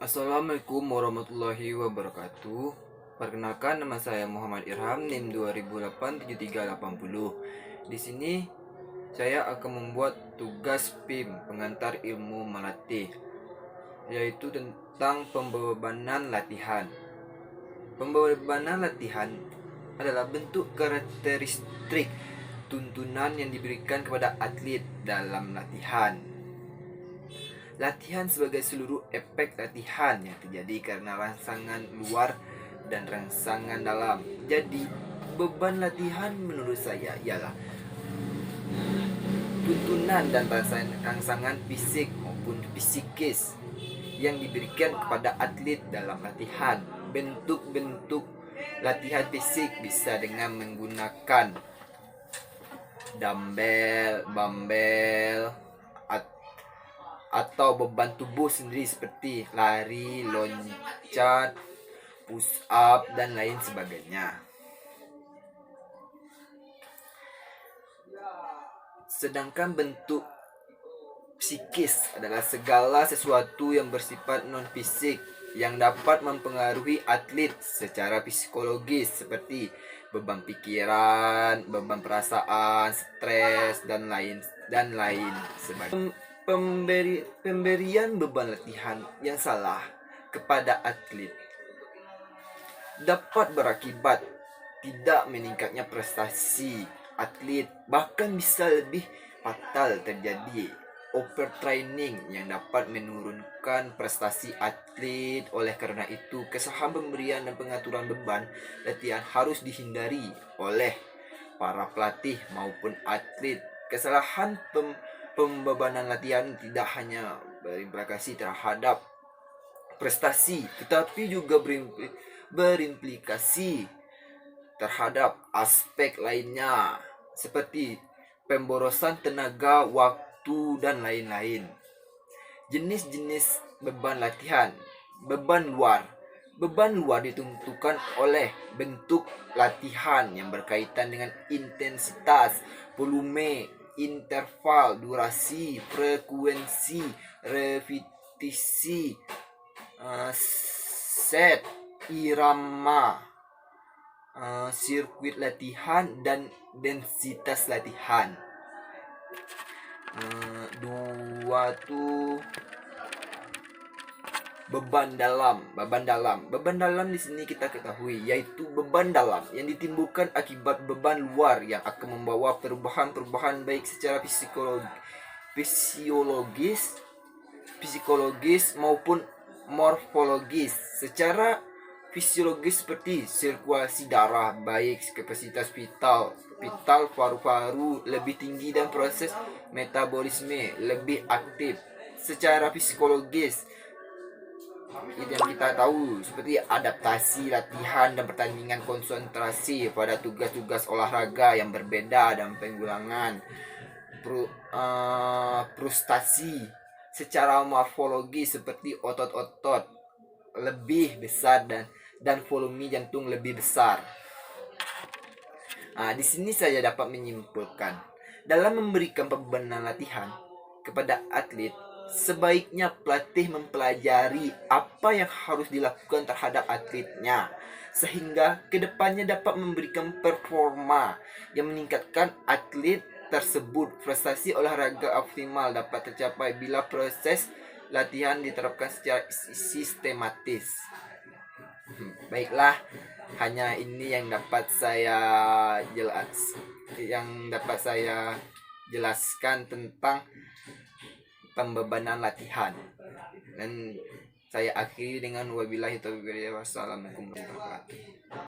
Assalamualaikum warahmatullahi wabarakatuh. Perkenalkan, nama saya Muhammad Irham, NIM 20087380. Di sini saya akan membuat tugas PIM pengantar ilmu melatih, yaitu tentang pembebanan latihan. Pembebanan latihan adalah bentuk karakteristik tuntunan yang diberikan kepada atlet dalam latihan. Latihan sebagai seluruh efek latihan yang terjadi karena rangsangan luar dan rangsangan dalam. Jadi, beban latihan menurut saya ialah tuntunan dan rangsangan fisik maupun psikis yang diberikan kepada atlet dalam latihan. Bentuk-bentuk latihan fisik bisa dengan menggunakan dumbbell, barbel, atau beban tubuh sendiri seperti lari, loncat, push up, dan lain sebagainya. Sedangkan bentuk psikis adalah segala sesuatu yang bersifat non-fisik yang dapat mempengaruhi atlet secara psikologis seperti beban pikiran, beban perasaan, stres, dan lain sebagainya. Pemberian beban latihan yang salah kepada atlet dapat berakibat tidak meningkatnya prestasi atlet, bahkan bisa lebih fatal terjadi overtraining yang dapat menurunkan prestasi atlet. Oleh karena itu, kesalahan pemberian dan pengaturan beban latihan harus dihindari oleh para pelatih maupun atlet. Kesalahan pembebanan latihan tidak hanya berimplikasi terhadap prestasi, tetapi juga berimplikasi terhadap aspek lainnya seperti pemborosan tenaga, waktu, dan lain-lain. Jenis-jenis beban latihan. Beban luar ditentukan oleh bentuk latihan yang berkaitan dengan intensitas, volume, interval, durasi, frekuensi, repetisi, set, irama, sirkuit latihan, dan densitas latihan. Beban dalam di sini kita ketahui yaitu beban dalam yang ditimbulkan akibat beban luar yang akan membawa perubahan baik secara fisiologis maupun morfologis. Secara fisiologis seperti sirkulasi darah baik, kapasitas vital paru-paru lebih tinggi, dan proses metabolisme lebih aktif. Secara psikologis yang kita tahu seperti adaptasi latihan dan pertandingan, konsentrasi pada tugas-tugas olahraga yang berbeda, dan penggulangan frustasi. Secara morfologi seperti otot-otot lebih besar dan volume jantung lebih besar. Di sini saya dapat menyimpulkan, dalam memberikan pembebanan latihan kepada atlet, sebaiknya pelatih mempelajari apa yang harus dilakukan terhadap atletnya, sehingga kedepannya dapat memberikan performa yang meningkatkan atlet tersebut. Prestasi olahraga optimal dapat tercapai bila proses latihan diterapkan secara sistematis. Baiklah, hanya ini yang dapat saya jelaskan tentang pembebanan latihan, dan saya akhiri dengan wabillahi taufiq. Wassalamualaikum warahmatullahi wabarakatuh.